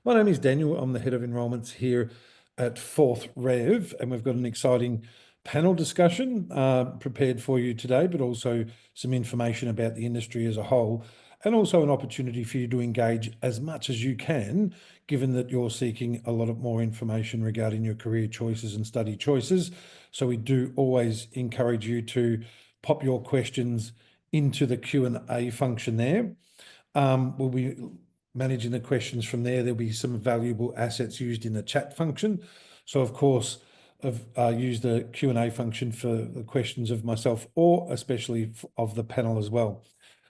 My name is Daniel. I'm the Head of Enrolments here at Fourth Rev, and we've got an exciting panel discussion prepared for you today, but also some information about the industry as a whole, and also an opportunity for you to engage as much as you can, given that you're seeking a lot of more information regarding your career choices and study choices. So we do always encourage you to pop your questions into the Q&A function there. We'll be managing the questions from there. There'll be some valuable assets used in the chat function. So of course, I've used the Q&A function for the questions of myself or especially of the panel as well.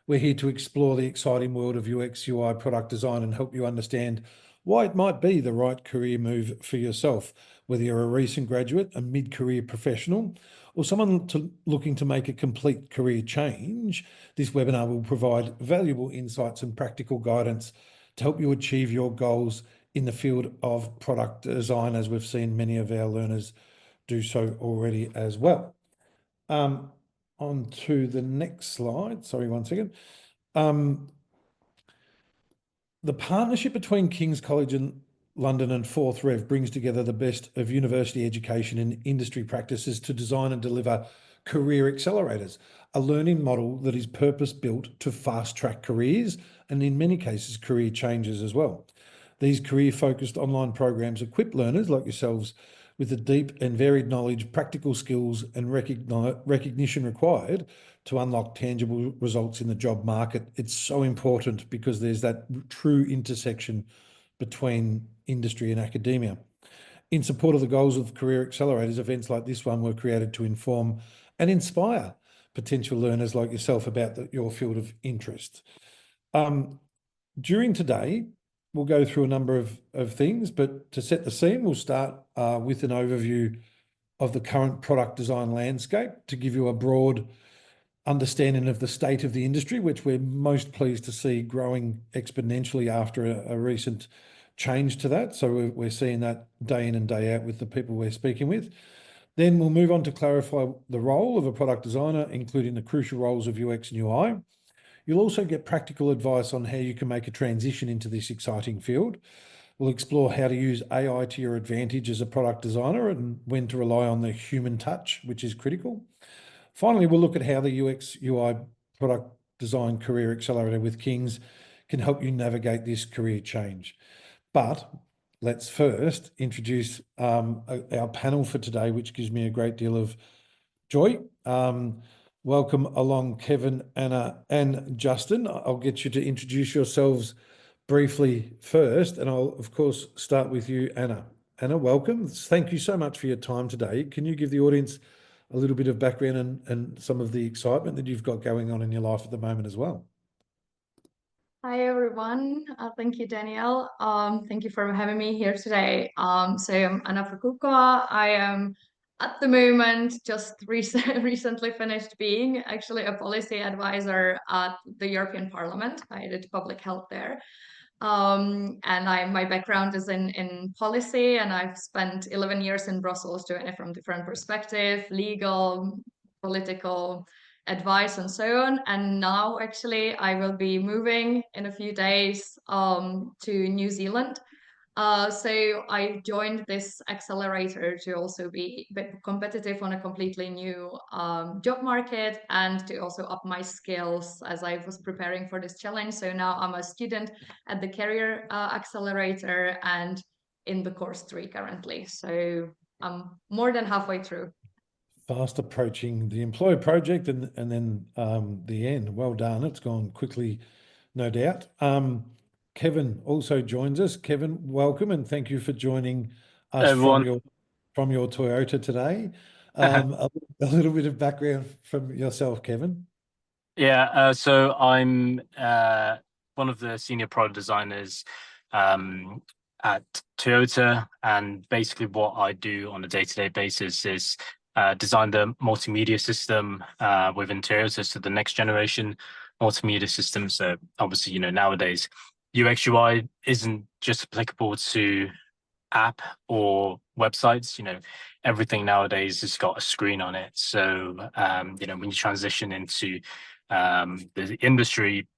We're here to explore the exciting world of UX, UI product design and help you understand why it might be the right career move for yourself, whether you're a recent graduate, a mid-career professional, or someone looking to make a complete career change. This webinar will provide valuable insights and practical guidance to help you achieve your goals in the field of product design, as we've seen many of our learners do so already as well. On to the next slide. Sorry, one second. The partnership between King's College and London and Fourth Rev brings together the best of university education and industry practices to design and deliver career accelerators, a learning model that is purpose-built to fast-track careers and in many cases career changes as well. These career-focused online programs equip learners like yourselves with the deep and varied knowledge, practical skills and recognition required to unlock tangible results in the job market. It's so important because there's that true intersection between industry and academia. In support of the goals of career accelerators, events like this one were created to inform and inspire potential learners like yourself about your field of interest. During today, we'll go through a number of things, but to set the scene, we'll start with an overview of the current product design landscape to give you a broad understanding of the state of the industry, which we're most pleased to see growing exponentially after a recent change to that. So we're seeing that day in and day out with the people we're speaking with. Then we'll move on to clarify the role of a product designer, including the crucial roles of UX and UI. You'll also get practical advice on how you can make a transition into this exciting field. We'll explore how to use AI to your advantage as a product designer and when to rely on the human touch, which is critical. Finally, we'll look at how the UX UI product design career accelerator with King's can help you navigate this career change. But let's first introduce our panel for today, which gives me a great deal of joy. Welcome along, Kevin, Anna, and Justin. I'll get you to introduce yourselves briefly first, and I'll, of course, start with you, Anna. Anna, welcome. Thank you so much for your time today. Can you give the audience a little bit of background and some of the excitement that you've got going on in your life at the moment as well? Hi, everyone. Thank you, Daniel. Thank you for having me here today. So I'm Anna Prokupkova. I am at the moment just recently finished being actually a policy advisor at the European Parliament. I did public health there. And my background is in policy, and I've spent 11 years in Brussels doing it from different perspectives, legal, political, advice and so on. And now actually I will be moving in a few days to New Zealand. So I joined this accelerator to also be a bit competitive on a completely new job market and to also up my skills as I was preparing for this challenge. So now I'm a student at the Career Accelerator and in the course 3 currently. So I'm more than halfway through. Fast approaching the employee project and then the end. Well done. It's gone quickly, no doubt. Kevin also joins us. Kevin, welcome and thank you for joining us from your Toyota today. A little bit of background from yourself, Kevin. Yeah, so I'm one of the senior product designers at Toyota, and basically what I do on a day-to-day basis is design the multimedia system within Toyota, so the next generation multimedia system. So obviously, you know, nowadays UX UI isn't just applicable to app or websites. You know, everything nowadays has got a screen on it. So you know, when you transition into the industry,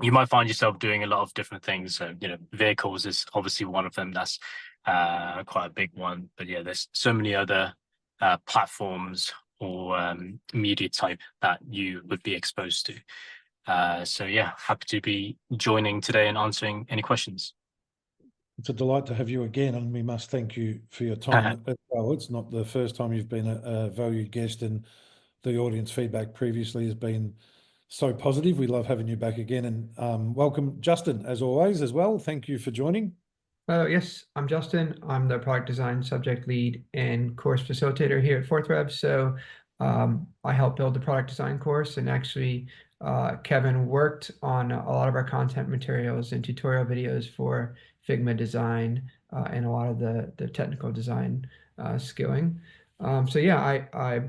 you might find yourself doing a lot of different things. So, vehicles is obviously one of them. That's quite a big one. But yeah, there's so many other platforms or media type that you would be exposed to. So yeah, happy to be joining today and answering any questions. It's a delight to have you again, and we must thank you for your time as well. It's not the first time you've been a valued guest, and the audience feedback previously has been so positive. We love having you back again, and welcome, Justin, as always, as well. Thank you for joining. Yes, I'm Justin. I'm the product design subject lead and course facilitator here at Fourth Rev. So I helped build the product design course, and actually Kevin worked on a lot of our content materials and tutorial videos for Figma design and a lot of the technical design skilling. So yeah, I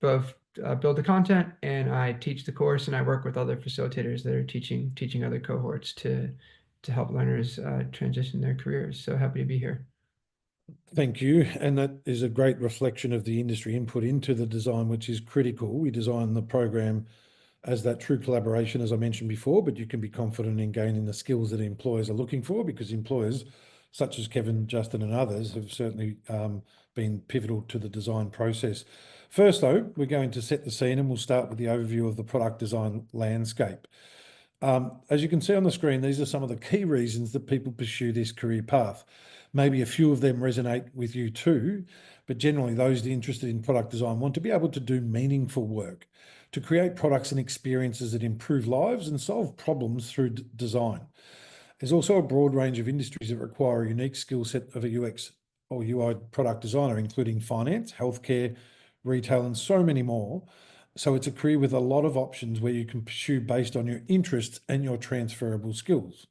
both build the content and I teach the course, and I work with other facilitators that are teaching other cohorts to help learners transition their careers. So happy to be here. Thank you. And that is a great reflection of the industry input into the design, which is critical. We design the program as that true collaboration, as I mentioned before, but you can be confident in gaining the skills that employers are looking for, because employers such as Kevin, Justin, and others have certainly been pivotal to the design process. First, though, we're going to set the scene, and we'll start with the overview of the product design landscape. As you can see on the screen, these are some of the key reasons that people pursue this career path. Maybe a few of them resonate with you too, but generally those interested in product design want to be able to do meaningful work, to create products and experiences that improve lives and solve problems through design. There's also a broad range of industries that require a unique skill set of a UX or UI product designer, including finance, healthcare, retail, and so many more. So it's a career with a lot of options where you can pursue based on your interests and your transferable skills.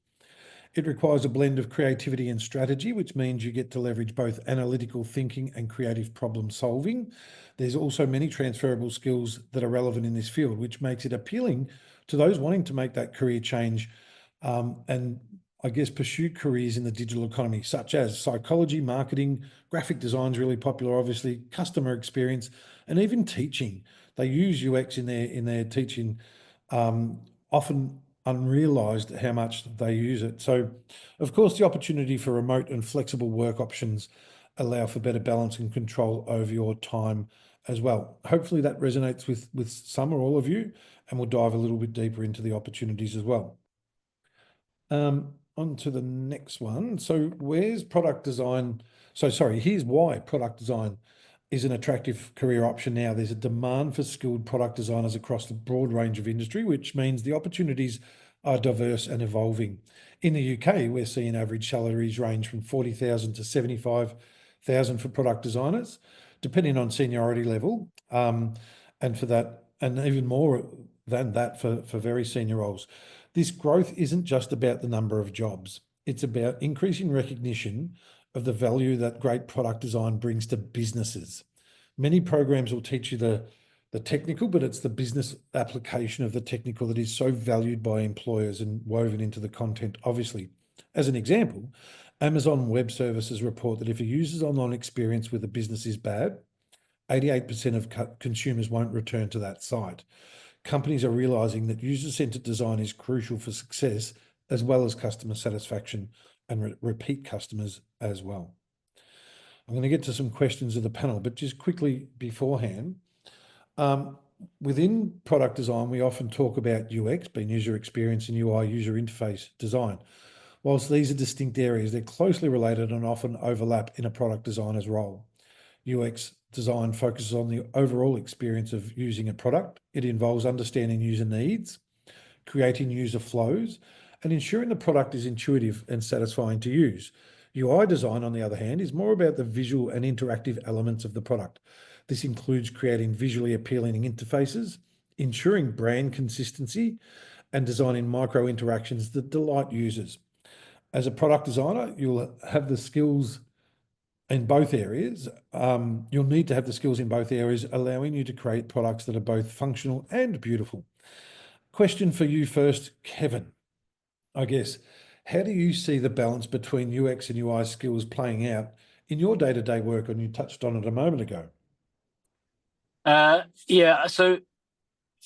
It requires a blend of creativity and strategy, which means you get to leverage both analytical thinking and creative problem solving. There's also many transferable skills that are relevant in this field, which makes it appealing to those wanting to make that career change and I guess pursue careers in the digital economy, such as psychology, marketing, graphic design is really popular, obviously, customer experience, and even teaching. They use UX in their teaching, often unrealised how much they use it. So, of course, the opportunity for remote and flexible work options allow for better balance and control over your time as well. Hopefully that resonates with some or all of you, and we'll dive a little bit deeper into the opportunities as well. On to the next one. So where's product design? Here's why product design is an attractive career option now. There's a demand for skilled product designers across the broad range of industry, which means the opportunities are diverse and evolving. In the UK, we're seeing average salaries range from 40,000 to 75,000 for product designers, depending on seniority level, and for that, and even more than that for very senior roles. This growth isn't just about the number of jobs. It's about increasing recognition of the value that great product design brings to businesses. Many programs will teach you the technical, but it's the business application of the technical that is so valued by employers and woven into the content, obviously. As an example, Amazon Web Services report that if a user's online experience with a business is bad, 88% of consumers won't return to that site. Companies are realizing that user-centered design is crucial for success, as well as customer satisfaction and repeat customers as well. I'm going to get to some questions of the panel, but just quickly beforehand, within product design, we often talk about UX, being user experience, and UI, user interface design. Whilst these are distinct areas, they're closely related and often overlap in a product designer's role. UX design focuses on the overall experience of using a product. It involves understanding user needs, creating user flows, and ensuring the product is intuitive and satisfying to use. UI design, on the other hand, is more about the visual and interactive elements of the product. This includes creating visually appealing interfaces, ensuring brand consistency, and designing micro interactions that delight users. As a product designer, you'll have the skills in both areas. You'll need to have the skills in both areas, allowing you to create products that are both functional and beautiful. Question for you first, Kevin. I guess, how do you see the balance between UX and UI skills playing out in your day-to-day work? And you touched on it a moment ago. Yeah, so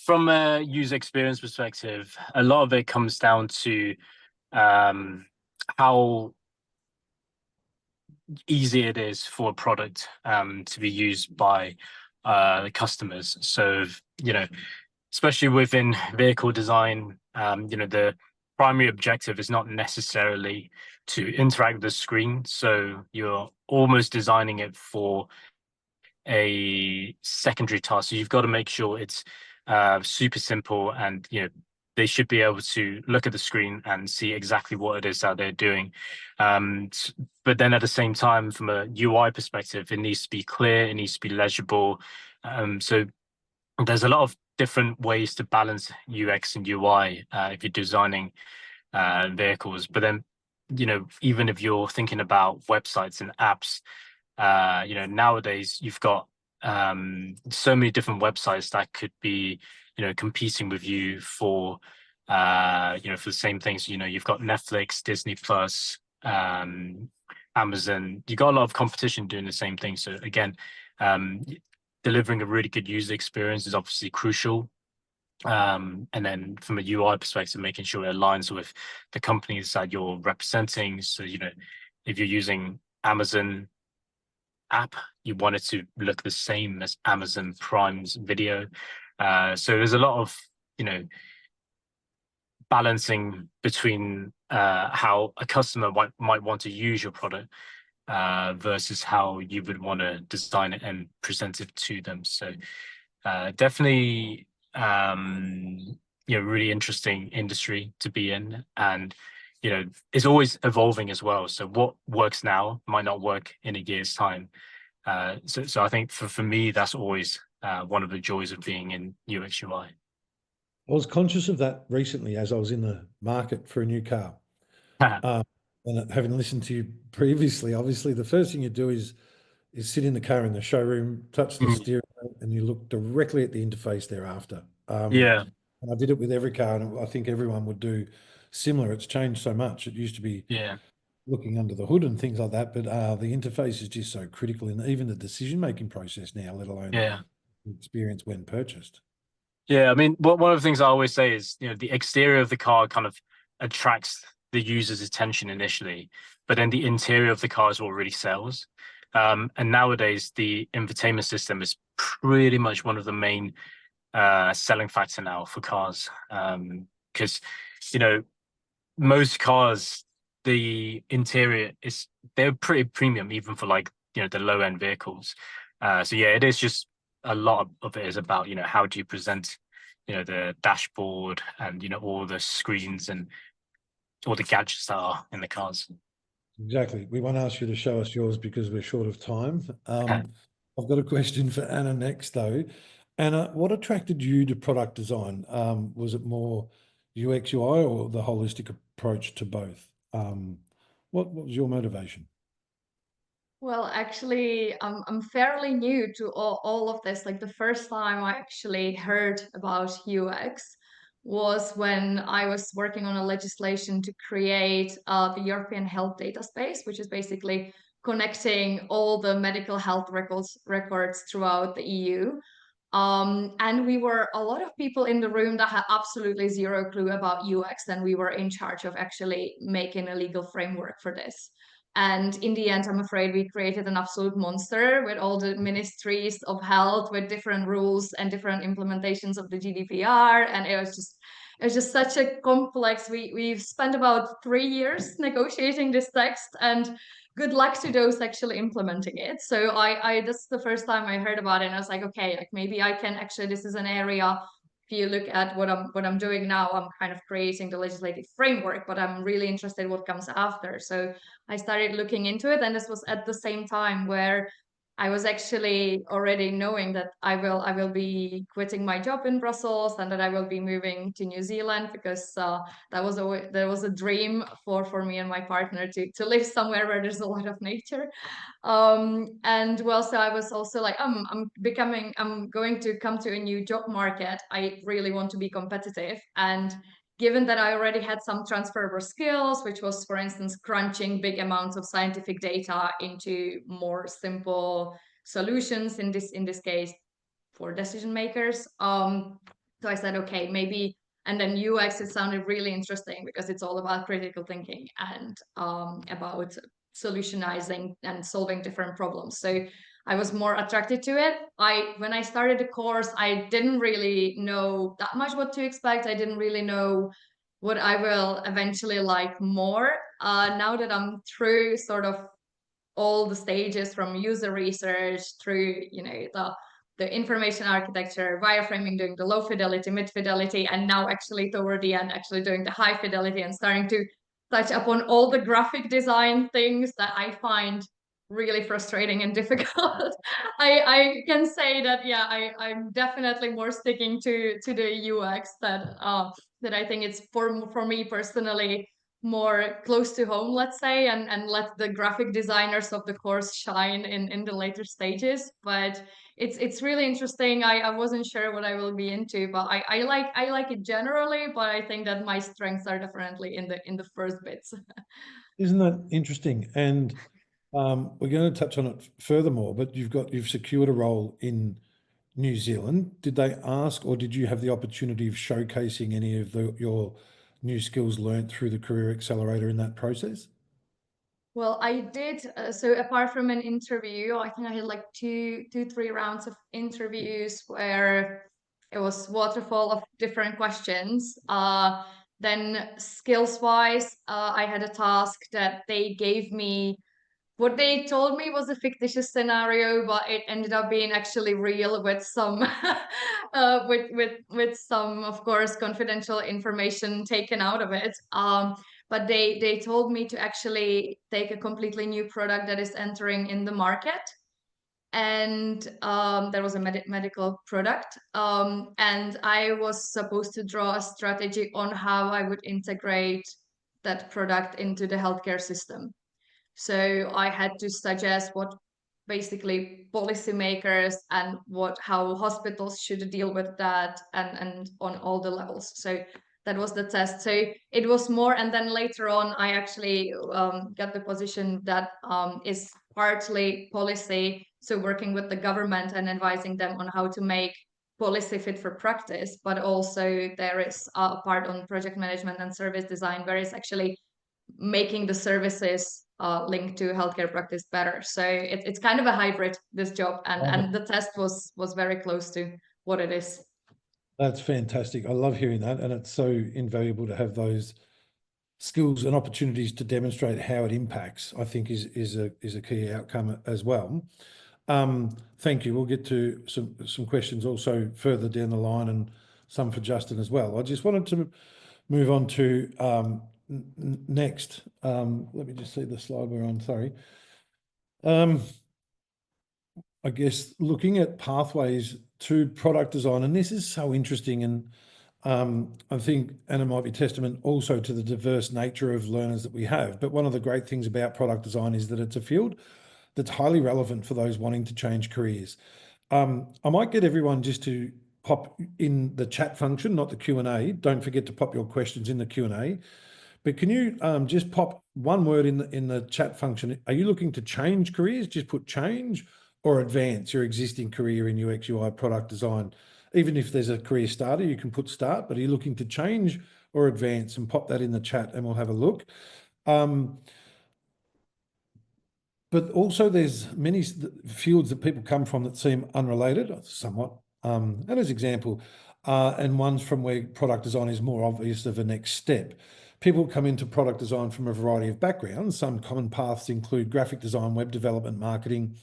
from a user experience perspective, a lot of it comes down to how easy it is for a product to be used by the customers. So, you know, especially within vehicle design, you know, the primary objective is not necessarily to interact with the screen. So you're almost designing it for a secondary task. So you've got to make sure it's super simple, and you know, they should be able to look at the screen and see exactly what it is that they're doing. But then at the same time, from a UI perspective, it needs to be clear, it needs to be legible. So there's a lot of different ways to balance UX and UI if you're designing vehicles. But then, you know, even if you're thinking about websites and apps, you know, nowadays you've got so many different websites that could be, you know, competing with you for, you know, for the same things. You know, you've got Netflix, Disney Plus, Amazon. You've got a lot of competition doing the same thing. So again, delivering a really good user experience is obviously crucial. And then from a UI perspective, making sure it aligns with the companies that you're representing. So, you know, if you're using Amazon app, you want it to look the same as Amazon Prime's video. So there's a lot of, you know, balancing between how a customer might want to use your product versus how you would want to design it and present it to them. So definitely, you know, really interesting industry to be in, and you know, it's always evolving as well. So what works now might not work in a year's time. So I think for me, that's always one of the joys of being in UX UI. I was conscious of that recently as I was in the market for a new car. And having listened to you previously, obviously the first thing you do is sit in the car in the showroom, touch the steering wheel, and you look directly at the interface thereafter. Yeah. And I did it with every car, and I think everyone would do similar. It's changed so much. It used to be looking under the hood and things like that, but the interface is just so critical in even the decision-making process now, let alone the experience when purchased. Yeah, I mean, one of the things I always say is, you know, the exterior of the car kind of attracts the user's attention initially, but then the interior of the car is what really sells. And nowadays, the infotainment system is pretty much one of the main selling factor now for cars, because you know, most cars, the interior they're pretty premium even for, like, you know, the low end vehicles. So yeah, it is just a lot of it is about, you know, how do you present, you know, the dashboard and, you know, all the screens and all the gadgets that are in the cars. Exactly. We won't ask you to show us yours because we're short of time. I've got a question for Anna next, though. Anna, what attracted you to product design? Was it more UX, UI, or the holistic approach to both? What was your motivation? Well, actually, I'm fairly new to all of this. Like the first time I actually heard about UX was when I was working on a legislation to create the European Health Data Space, which is basically connecting all the medical health records throughout the EU. And we were a lot of people in the room that had absolutely zero clue about UX, and we were in charge of actually making a legal framework for this. And in the end, I'm afraid we created an absolute monster with all the ministries of health with different rules and different implementations of the GDPR. And it was just such a complex. We've spent about 3 years negotiating this text, and good luck to those actually implementing it. So I this is the first time I heard about it, and I was like, okay, like maybe I can actually, this is an area. If you look at what I'm doing now, I'm kind of creating the legislative framework, but I'm really interested in what comes after. So I started looking into it, and this was at the same time where I was actually already knowing that I will be quitting my job in Brussels and that I will be moving to New Zealand, because that was a dream for me and my partner to live somewhere where there's a lot of nature. And well, so I was also like, I'm going to come to a new job market. I really want to be competitive, and given that I already had some transferable skills, which was, for instance, crunching big amounts of scientific data into more simple solutions, in this case, for decision makers, So I said, okay, maybe, and then UX, it sounded really interesting because it's all about critical thinking and about solutionizing and solving different problems. So I was more attracted to it. When I started the course, I didn't really know that much what to expect. I didn't really know what I will eventually like more. Now that I'm through sort of all the stages from user research through, you know, the information architecture, wireframing, doing the low fidelity, mid fidelity, and now actually toward the end, actually doing the high fidelity and starting to touch upon all the graphic design things that I find really frustrating and difficult. I can say that, yeah, I'm definitely more sticking to the UX that I think it's for me personally more close to home, let's say, and let the graphic designers of the course shine in the later stages. But it's really interesting. I wasn't sure what I will be into, but I like it generally, but I think that my strengths are definitely in the first bits. Isn't that interesting? And we're going to touch on it furthermore, but you've secured a role in New Zealand. Did they ask, or did you have the opportunity of showcasing any of your new skills learnt through the Career Accelerator in that process? Well, I did. So apart from an interview, I think I had like two, 3 rounds of interviews where it was waterfall of different questions. Then skills-wise, I had a task that they gave me. What they told me was a fictitious scenario, but it ended up being actually real with some, with some, of course, confidential information taken out of it. But they told me to actually take a completely new product that is entering in the market, and there was a medical product, and I was supposed to draw a strategy on how I would integrate that product into the healthcare system. So I had to suggest what basically policymakers and how hospitals should deal with that, and on all the levels. So that was the test. So it was more, and then later on, I actually got the position that is partly policy, so working with the government and advising them on how to make policy fit for practice, but also there is a part on project management and service design where it's actually making the services linked to healthcare practice better. So it's kind of a hybrid, this job, and the test was very close to what it is. That's fantastic. I love hearing that, and it's so invaluable to have those skills and opportunities to demonstrate how it impacts. I think is a key outcome as well. Thank you. We'll get to some questions also further down the line, and some for Justin as well. I just wanted to move on to next. Let me just see the slide we're on. Sorry. I guess looking at pathways to product design, and this is so interesting, and I think, and it might be testament also to the diverse nature of learners that we have. But one of the great things about product design is that it's a field that's highly relevant for those wanting to change careers. I might get everyone just to pop in the chat function, not the Q&A. Don't forget to pop your questions in the Q&A. But can you just pop one word in the chat function? Are you looking to change careers? Just put change, or advance your existing career in UX UI product design. Even if there's a career starter, you can put start, but are you looking to change or advance? And pop that in the chat and we'll have a look. But also there's many fields that people come from that seem unrelated, somewhat. And as example, and ones from where product design is more obvious of a next step. People come into product design from a variety of backgrounds. Some common paths include graphic design, web development, marketing,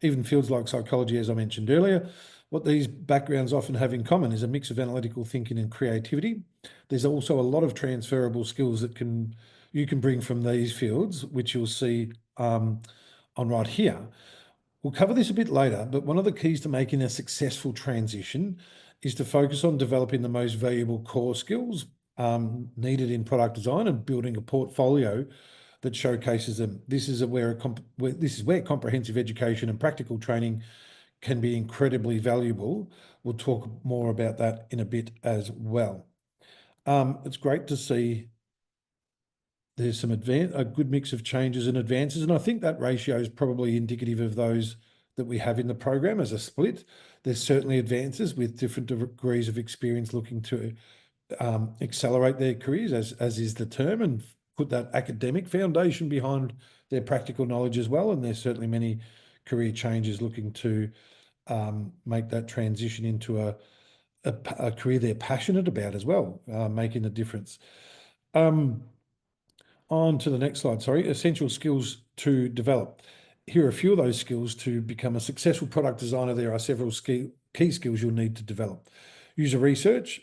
even fields like psychology, as I mentioned earlier. What these backgrounds often have in common is a mix of analytical thinking and creativity. There's also a lot of transferable skills that you can bring from these fields, which you'll see on right here. We'll cover this a bit later, but one of the keys to making a successful transition is to focus on developing the most valuable core skills needed in product design and building a portfolio that showcases them. This is where comprehensive education and practical training can be incredibly valuable. We'll talk more about that in a bit as well. It's great to see there's a good mix of changes and advances, and I think that ratio is probably indicative of those that we have in the program as a split. There's certainly advances with different degrees of experience looking to accelerate their careers, as is the term, and put that academic foundation behind their practical knowledge as well. And there's certainly many career changes looking to make that transition into a career they're passionate about as well, making a difference. On to the next slide, sorry. Essential skills to develop. Here are a few of those skills to become a successful product designer. There are several key skills you'll need to develop. User research.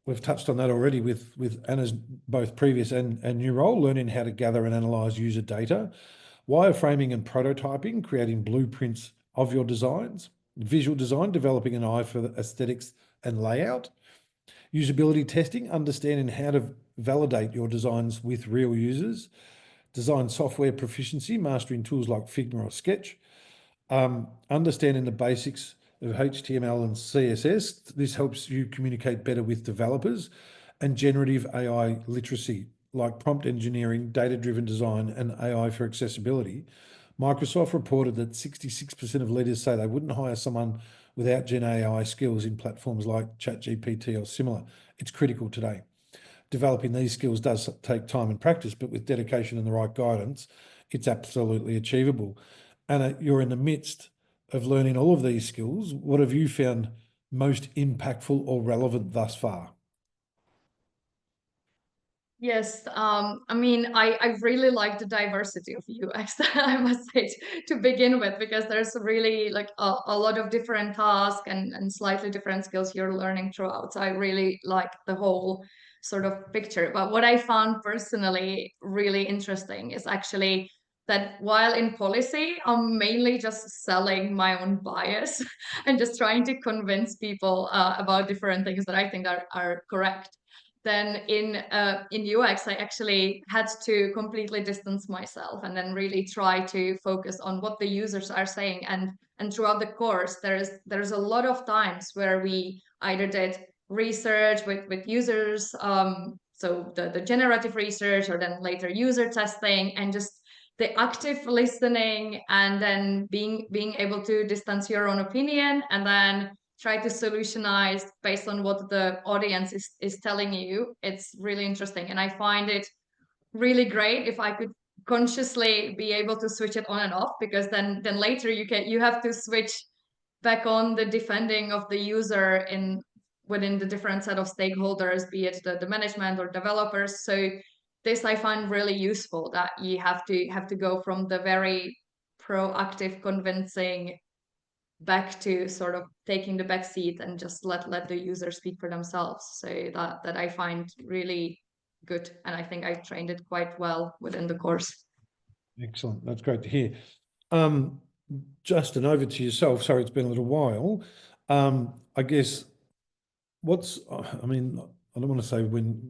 We've touched on that already with Anna's both previous and new role, learning how to gather and analyze user data. Wireframing and prototyping, creating blueprints of your designs. Visual design, developing an eye for aesthetics and layout. Usability testing, understanding how to validate your designs with real users. Design software proficiency, mastering tools like Figma or Sketch. Understanding the basics of HTML and CSS. This helps you communicate better with developers. And generative AI literacy, like prompt engineering, data-driven design, and AI for accessibility. Microsoft reported that 66% of leaders say they wouldn't hire someone without Gen AI skills in platforms like ChatGPT or similar. It's critical today. Developing these skills does take time and practice, but with dedication and the right guidance, it's absolutely achievable. Anna, you're in the midst of learning all of these skills. What have you found most impactful or relevant thus far? Yes, I mean, I really like the diversity of UX, I must say, to begin with, because there's really like a lot of different tasks and slightly different skills you're learning throughout. So I really like the whole sort of picture. But what I found personally really interesting is actually that while in policy, I'm mainly just selling my own bias and just trying to convince people about different things that I think are correct. Then in UX, I actually had to completely distance myself and then really try to focus on what the users are saying. And throughout the course, there's a lot of times where we either did research with users, so the generative research, or then later user testing, and just the active listening, and then being able to distance your own opinion, and then try to solutionize based on what the audience is telling you. It's really interesting, and I find it really great if I could consciously be able to switch it on and off, because then later you have to switch back on the defending of the user within the different set of stakeholders, be it the management or developers. So this I find really useful, that you have to go from the very proactive convincing back to sort of taking the back seat and just let the user speak for themselves. So that I find really good, and I think I trained it quite well within the course. Excellent. That's great to hear. Justin, over to yourself. Sorry, it's been a little while. I guess I mean, I don't want to say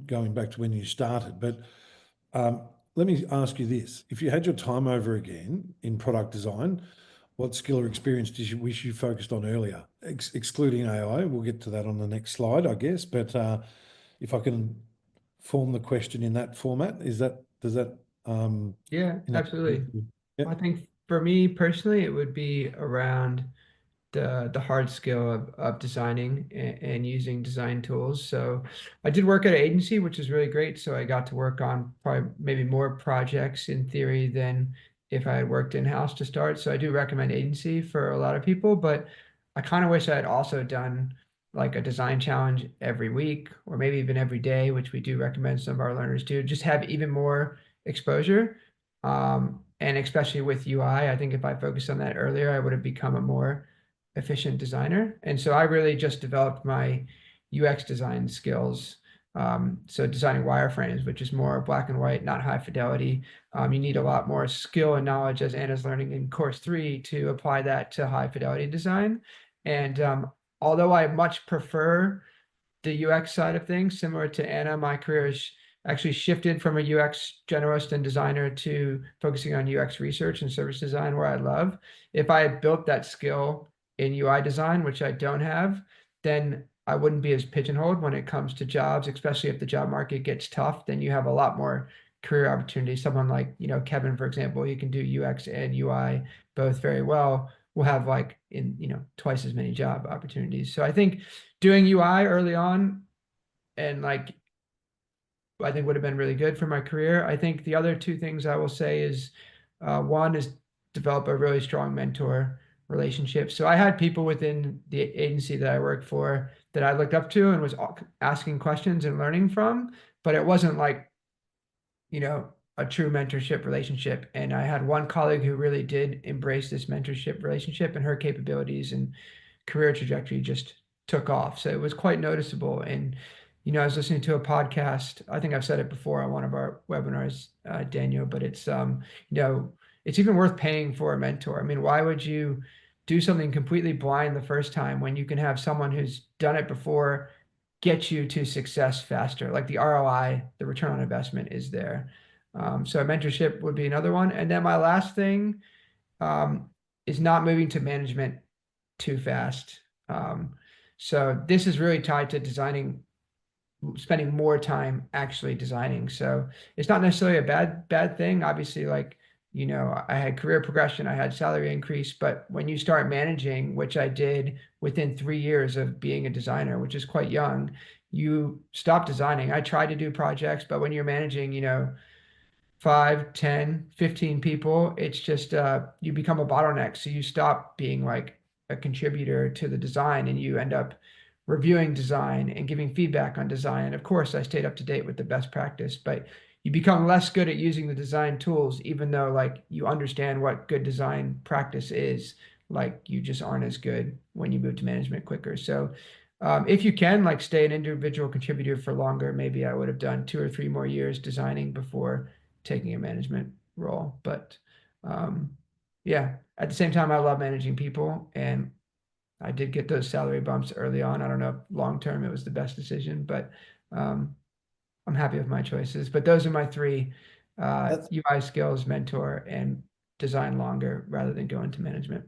going back to when you started, but let me ask you this. If you had your time over again in product design, what skill or experience did you wish you focused on earlier, excluding AI? We'll get to that on the next slide, I guess. But if I can form the question in that format, does that? Yeah, absolutely. Yep. I think for me personally, it would be around the hard skill of designing and using design tools. So I did work at an agency, which is really great. So I got to work on probably maybe more projects in theory than if I had worked in-house to start. So I do recommend agency for a lot of people, but I kind of wish I had also done like a design challenge every week, or maybe even every day, which we do recommend some of our learners do, just have even more exposure. And especially with UI, I think if I focused on that earlier, I would have become a more efficient designer. And so I really just developed my UX design skills. So designing wireframes, which is more black and white, not high fidelity. You need a lot more skill and knowledge, as Anna's learning in course 3, to apply that to high fidelity design. And although I much prefer the UX side of things, similar to Anna, my career has actually shifted from a UX generalist and designer to focusing on UX research and service design, where I love. If I had built that skill in UI design, which I don't have, then I wouldn't be as pigeonholed when it comes to jobs, especially if the job market gets tough. Then you have a lot more career opportunities. Someone like, you know, Kevin, for example, he can do UX and UI both very well, will have like you know, twice as many job opportunities. So I think doing UI early on and like I think would have been really good for my career. I think the other two things I will say is one is develop a really strong mentor relationship. So I had people within the agency that I worked for that I looked up to and was asking questions and learning from, but it wasn't like, you know, a true mentorship relationship. And I had one colleague who really did embrace this mentorship relationship, and her capabilities and career trajectory just took off. So it was quite noticeable. And, you know, I was listening to a podcast. I think I've said it before on one of our webinars, Daniel, but it's, you know, it's even worth paying for a mentor. I mean, why would you do something completely blind the first time when you can have someone who's done it before get you to success faster? Like the ROI, the return on investment is there. So mentorship would be another one. And then my last thing is not moving to management too fast. So this is really tied to designing, spending more time actually designing. So it's not necessarily a bad thing. Obviously, like, you know, I had career progression, I had salary increase, but when you start managing, which I did within 3 years of being a designer, which is quite young, you stop designing. I tried to do projects, but when you're managing, you know, 5, 10, 15 people, it's just you become a bottleneck. So you stop being like a contributor to the design and you end up reviewing design and giving feedback on design. And of course, I stayed up to date with the best practice, but you become less good at using the design tools, even though like you understand what good design practice is. Like you just aren't as good when you move to management quicker. So if you can like stay an individual contributor for longer, maybe I would have done 2 or 3 more years designing before taking a management role. But yeah, at the same time, I love managing people, and I did get those salary bumps early on. I don't know if long term it was the best decision, but I'm happy with my choices. But those are my 3 UI skills, mentor, and design longer rather than go into management.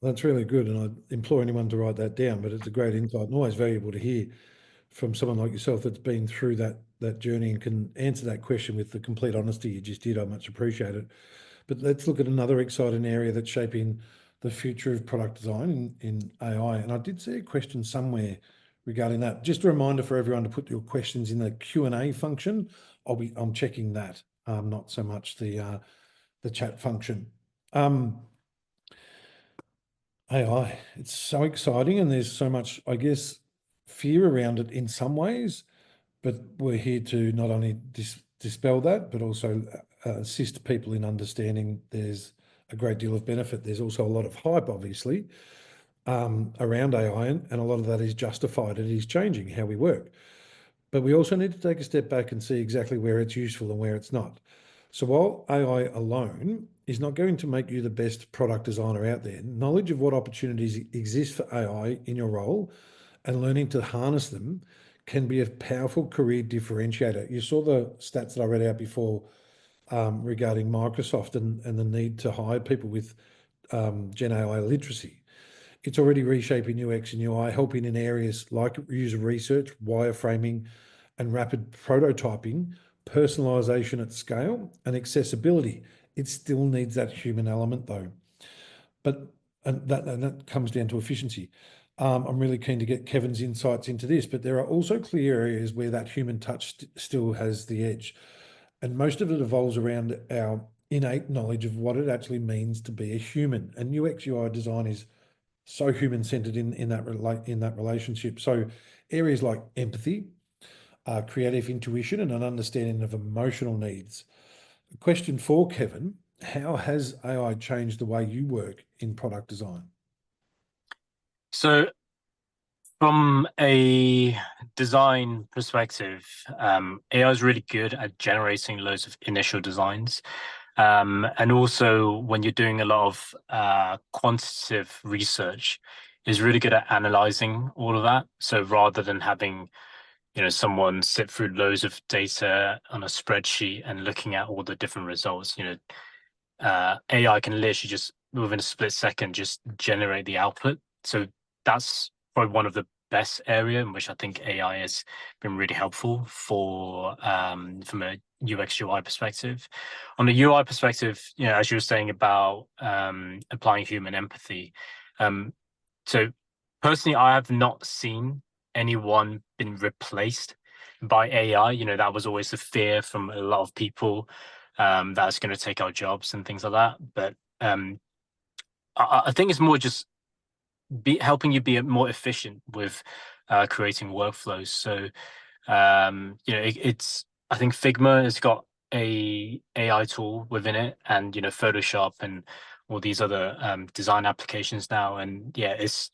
That's really good, and I'd implore anyone to write that down, but it's a great insight and always valuable to hear from someone like yourself that's been through that journey and can answer that question with the complete honesty you just did. I much appreciate it. But let's look at another exciting area that's shaping the future of product design in AI. And I did see a question somewhere regarding that. Just a reminder for everyone to put your questions in the Q&A function. I'm checking that, not so much the chat function. AI, it's so exciting, and there's so much, I guess, fear around it in some ways, but we're here to not only dispel that, but also assist people in understanding there's a great deal of benefit. There's also a lot of hype, obviously, around AI, and a lot of that is justified. It is changing how we work. But we also need to take a step back and see exactly where it's useful and where it's not. So while AI alone is not going to make you the best product designer out there, knowledge of what opportunities exist for AI in your role and learning to harness them can be a powerful career differentiator. You saw the stats that I read out before regarding Microsoft and the need to hire people with Gen AI literacy. It's already reshaping UX and UI, helping in areas like user research, wireframing, and rapid prototyping, personalization at scale, and accessibility. It still needs that human element though. And that comes down to efficiency. I'm really keen to get Kevin's insights into this, but there are also clear areas where that human touch still has the edge. And most of it evolves around our innate knowledge of what it actually means to be a human. And UX UI design is so human-centered in that relationship. So areas like empathy, creative intuition, and an understanding of emotional needs. Question for Kevin: how has AI changed the way you work in product design? So from a design perspective, AI is really good at generating loads of initial designs. And also when you're doing a lot of quantitative research, is really good at analyzing all of that. So rather than having, you know, someone sit through loads of data on a spreadsheet and looking at all the different results, you know, AI can literally just within a split second just generate the output. So that's probably one of the best area in which I think AI has been really helpful for from a UX UI perspective. On the UI perspective, you know, as you were saying about applying human empathy. So personally, I have not seen anyone been replaced by AI. You know, that was always the fear from a lot of people, that's going to take our jobs and things like that. But I think it's more just helping you be more efficient with creating workflows. So you know, it's, I think Figma has got a AI tool within it, and you know, Photoshop and all these other design applications now. And yeah, it's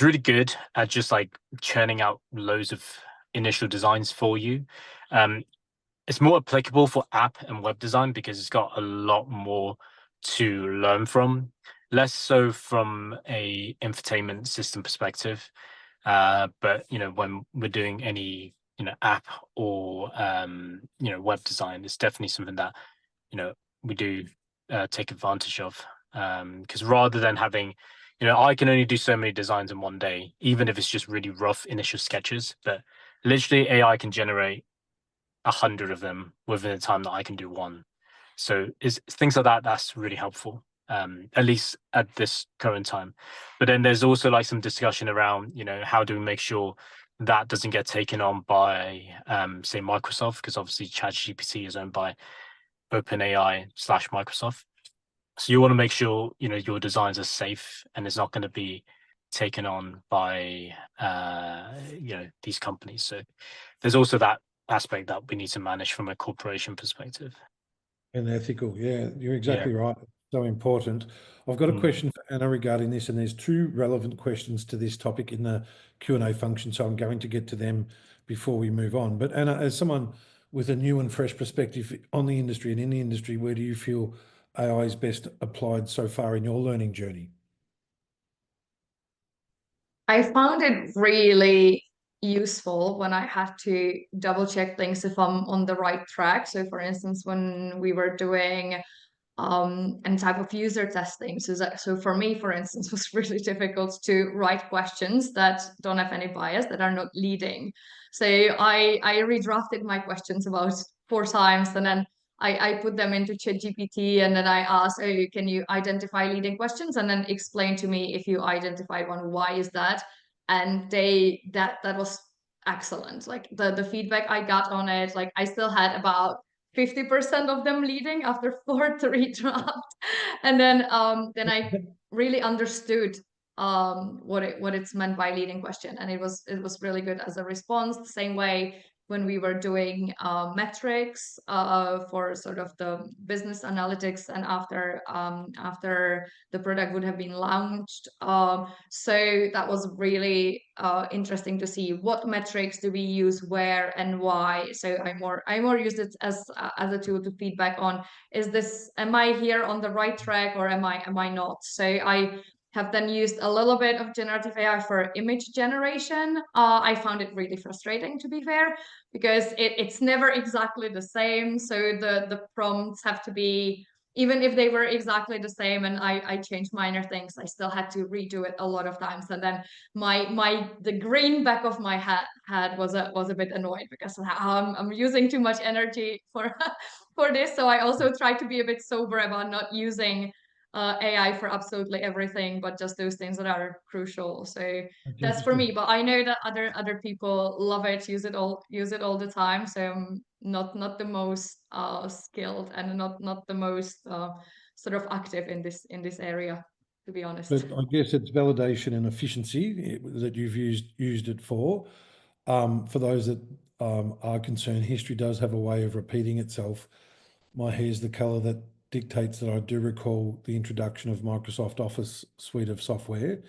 really good at just like churning out loads of initial designs for you. It's more applicable for app and web design because it's got a lot more to learn from, less so from a infotainment system perspective. But you know, when we're doing any, you know, app or you know, web design, it's definitely something that, you know, we do take advantage of. Because rather than having, you know, I can only do so many designs in one day, even if it's just really rough initial sketches. But literally, AI can generate 100 of them within the time that I can do one. So is things like that, that's really helpful, at least at this current time. But then there's also like some discussion around, you know, how do we make sure that doesn't get taken on by, say, Microsoft, because obviously ChatGPT is owned by OpenAI/Microsoft. So you want to make sure, you know, your designs are safe and it's not going to be taken on by, you know, these companies. So there's also that aspect that we need to manage from a corporation perspective. And ethical, yeah, you're exactly right. So important. I've got a question for Anna regarding this, and there's two relevant questions to this topic in the Q&A function, so I'm going to get to them before we move on. But Anna, as someone with a new and fresh perspective on the industry and in the industry, where do you feel AI is best applied so far in your learning journey? I found it really useful when I had to double check things if I'm on the right track. So for instance, when we were doing any type of user testing. So for me, for instance, was really difficult to write questions that don't have any bias, that are not leading. So I redrafted my questions about 4 times, and then I put them into ChatGPT, and then I asked, oh, can you identify leading questions? And then explain to me, if you identified one, why is that? And that was excellent. Like the feedback I got on it, like I still had about 50% of them leading after 4 to redraft. And then I really understood what it's meant by leading question, and it was really good as a response. The same way when we were doing metrics for sort of the business analytics, and after the product would have been launched. So that was really interesting to see what metrics do we use where and why. So I more used it as a tool to feedback on, am I here on the right track, or am I not? So I have then used a little bit of generative AI for image generation. I found it really frustrating, to be fair, because it's never exactly the same. So the prompts have to be, even if they were exactly the same and I changed minor things, I still had to redo it a lot of times. And then the green back of my head was a bit annoyed, because I'm using too much energy for for this. So I also try to be a bit sober about not using AI for absolutely everything, but just those things that are crucial. So that's for me. But I know that other people love it, use it all the time. So I'm not the most skilled, and not the most sort of active in this area, to be honest. But I guess it's validation and efficiency that you've used it for. For those that are concerned, history does have a way of repeating itself. My hair's the color that dictates that I do recall the introduction of Microsoft Office suite of software,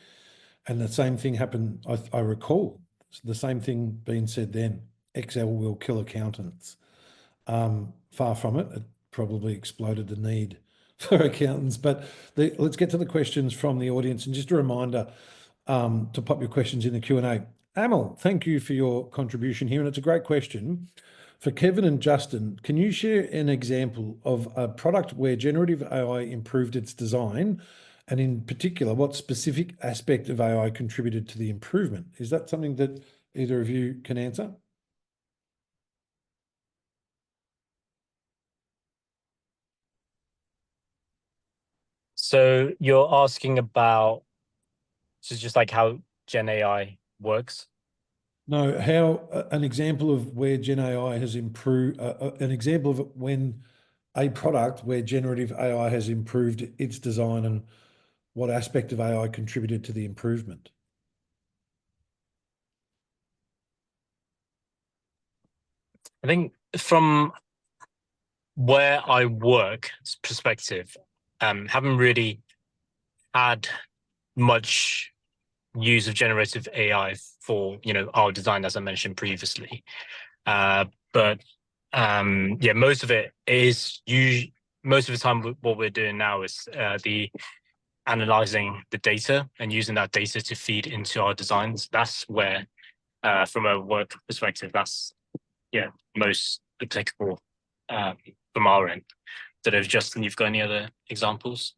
and the same thing happened. I recall the same thing being said then. Excel will kill accountants. Far from it. It probably exploded the need for accountants. But let's get to the questions from the audience, and just a reminder to pop your questions in the Q&A. Amal, thank you for your contribution here, and it's a great question. For Kevin and Justin, can you share an example of a product where generative AI improved its design, and in particular, what specific aspect of AI contributed to the improvement? Is that something that either of you can answer? So you're asking about just like how Gen AI works? No, how an example of where Gen AI has improved, an example of when a product where generative AI has improved its design and what aspect of AI contributed to the improvement. I think from where I work perspective, haven't really had much use of generative AI for, our design, as I mentioned previously. But yeah, most of it is most of the time what we're doing now is the analyzing the data and using that data to feed into our designs. That's where, from a work perspective, that's most applicable from our end. Don't know if Justin, you've got any other examples?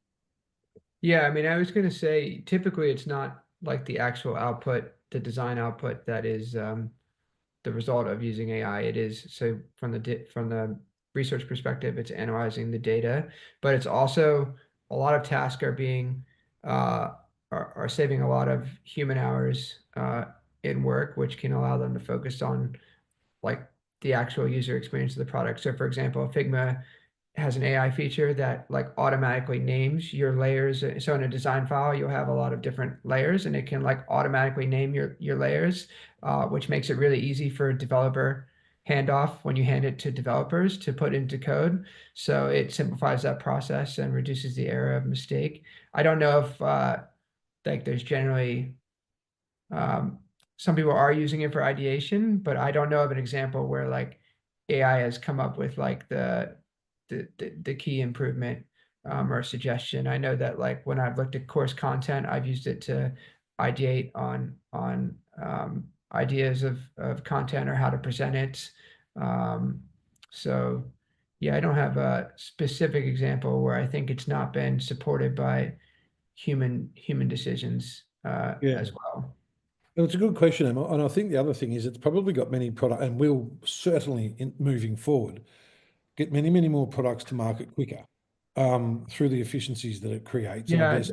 Yeah, I mean, I was going to say typically it's not like the actual output, the design output that is the result of using AI. It is, so from the research perspective, it's analyzing the data, but it's also a lot of tasks are being are saving a lot of human hours in work, which can allow them to focus on like the actual user experience of the product. So for example, Figma has an AI feature that like automatically names your layers. So in a design file, you'll have a lot of different layers, and it can like automatically name your layers, which makes it really easy for developer handoff when you hand it to developers to put into code. So it simplifies that process and reduces the error of mistake. I don't know if like there's generally some people are using it for ideation, but I don't know of an example where like AI has come up with like the key improvement or suggestion. I know that like when I've looked at course content, I've used it to ideate on ideas of content or how to present it. So yeah, I don't have a specific example where I think it's not been supported by human decisions as well. Well, it's a good question, Emma. And I think the other thing is it's probably got many products, and will certainly, moving forward, get many, many more products to market quicker through the efficiencies that it creates. And I Yeah, guess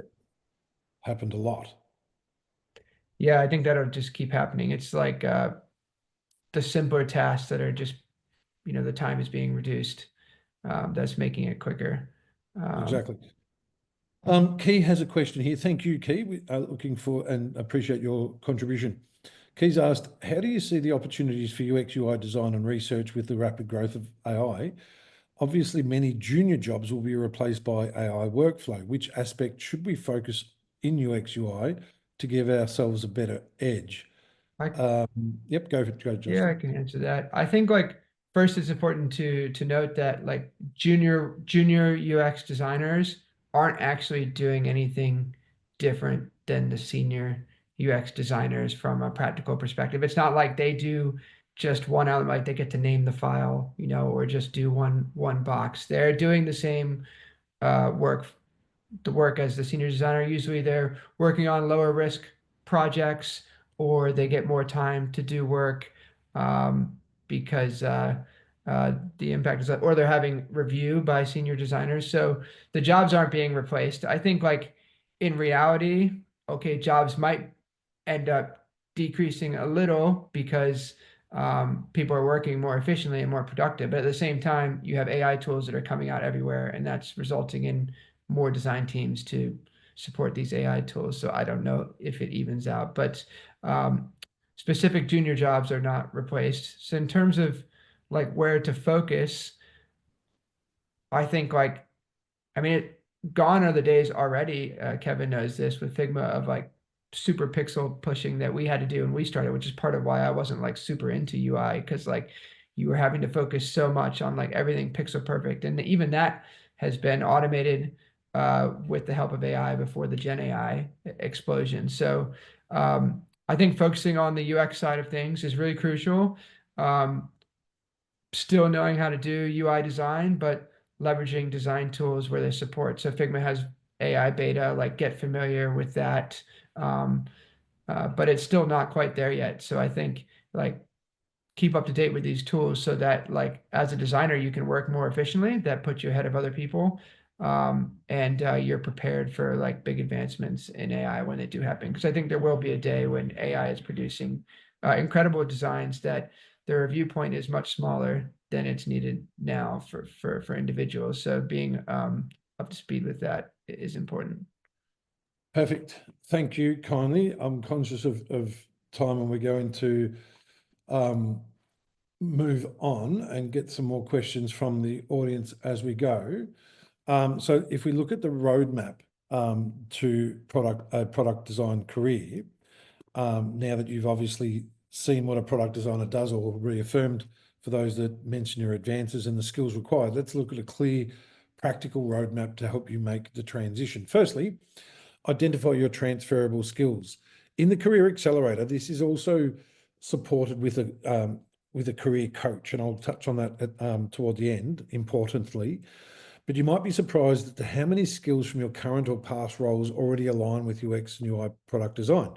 happened a lot. yeah, I think that'll just keep happening. It's like the simpler tasks that are just, the time is being reduced. That's making it quicker. Exactly. Key has a question here. Thank you, Key. We are looking for and appreciate your contribution. Key's asked, how do you see the opportunities for UX UI design and research with the rapid growth of AI? Obviously, many junior jobs will be replaced by AI workflow. Which aspect should we focus in UX UI to give ourselves a better edge? Yep, go Justin. Yeah, I can answer that. I think like first it's important to note that like junior UX designers aren't actually doing anything different than the senior UX designers from a practical perspective. It's not like they do just one element, like they get to name the file, or just do one box. They're doing the same work as the senior designer. Usually they're working on lower risk projects, or they get more time to do work because the impact is, or they're having review by senior designers. So the jobs aren't being replaced. I think like in reality, okay, jobs might end up decreasing a little because people are working more efficiently and more productive. But at the same time, you have AI tools that are coming out everywhere, and that's resulting in more design teams to support these AI tools. So I don't know if it evens out, but specific junior jobs are not replaced. So in terms of like where to focus, I think like, I mean, gone are the days already. Kevin knows this with Figma of like super pixel pushing that we had to do when we started, which is part of why I wasn't like super into UI, because like you were having to focus so much on like everything pixel perfect, and even that has been automated with the help of AI before the Gen AI explosion. So I think focusing on the UX side of things is really crucial. Still knowing how to do UI design, but leveraging design tools where they support. So Figma has AI beta, like get familiar with that. But it's still not quite there yet. So I think like keep up to date with these tools so that like as a designer, you can work more efficiently. That puts you ahead of other people. and you're prepared for like big advancements in AI when they do happen. Because I think there will be a day when AI is producing incredible designs that their viewpoint is much smaller than it's needed now for individuals. So being up to speed with that is important. Perfect. Thank you kindly. I'm conscious of time, and we're going to move on and get some more questions from the audience as we go. So if we look at the roadmap to product design career, now that you've obviously seen what a product designer does, or reaffirmed for those that mention your advances and the skills required, let's look at a clear, practical roadmap to help you make the transition. Firstly, identify your transferable skills. In the Career Accelerator, this is also supported with a career coach, and I'll touch on that toward the end, importantly. But you might be surprised at how many skills from your current or past roles already align with UX and UI product design,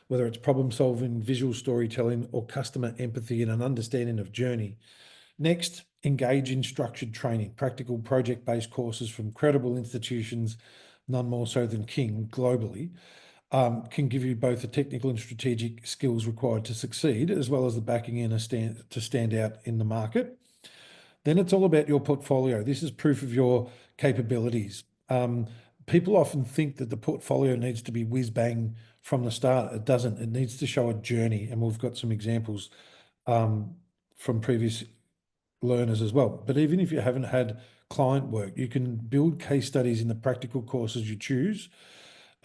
whether it's problem solving, visual storytelling, or customer empathy and an understanding of journey. Next, engage in structured training, practical project-based courses from credible institutions, none more so than King globally, can give you both the technical and strategic skills required to succeed, as well as the backing in to stand out in the market. Then it's all about your portfolio. This is proof of your capabilities. People often think that the portfolio needs to be whiz bang from the start. It doesn't. It needs to show a journey, and we've got some examples from previous learners as well. But even if you haven't had client work, you can build case studies in the practical courses you choose,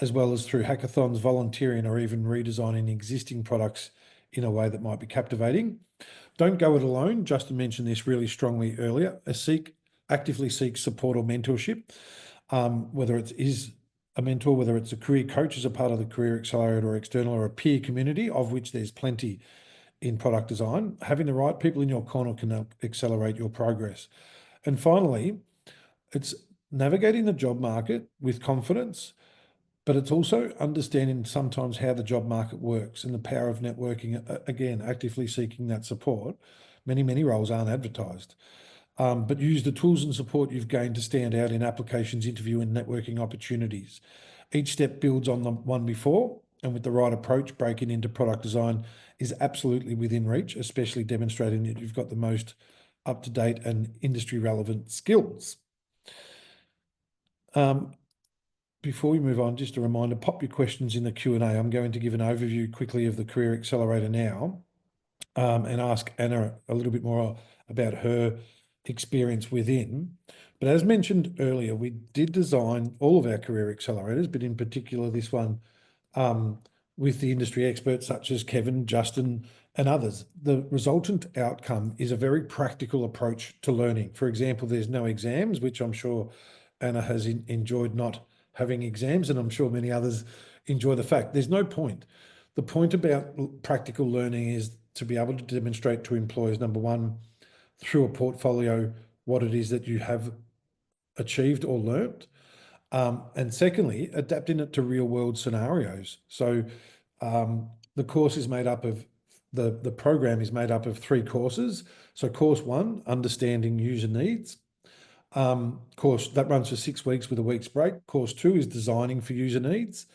as well as through hackathons, volunteering, or even redesigning existing products in a way that might be captivating. Don't go it alone. Justin mentioned this really strongly earlier. Actively seek support or mentorship, whether it is a mentor, whether it's a career coach as a part of the Career Accelerator, or external, or a peer community, of which there's plenty in product design. Having the right people in your corner can help accelerate your progress. And finally, it's navigating the job market with confidence, but it's also understanding sometimes how the job market works and the power of networking. Again, actively seeking that support. Many roles aren't advertised, but use the tools and support you've gained to stand out in applications, interview, and networking opportunities. Each step builds on the one before, and with the right approach, breaking into product design is absolutely within reach, especially demonstrating that you've got the most up-to-date and industry-relevant skills. Before we move on, just a reminder, pop your questions in the Q&A. I'm going to give an overview quickly of the Career Accelerator now, and ask Anna a little bit more about her experience within. But as mentioned earlier, we did design all of our Career Accelerators, but in particular this one with the industry experts such as Kevin, Justin, and others. The resultant outcome is a very practical approach to learning. For example, there's no exams, which I'm sure Anna has enjoyed not having exams, and I'm sure many others enjoy the fact there's no point. The point about practical learning is to be able to demonstrate to employers, number one, through a portfolio, what it is that you have achieved or learnt, and secondly, adapting it to real world scenarios. So the course is made up of the program is made up of 3 courses. So course 1, understanding user needs. Course that runs for 6 weeks with a week's break. Course 2 is designing for user needs.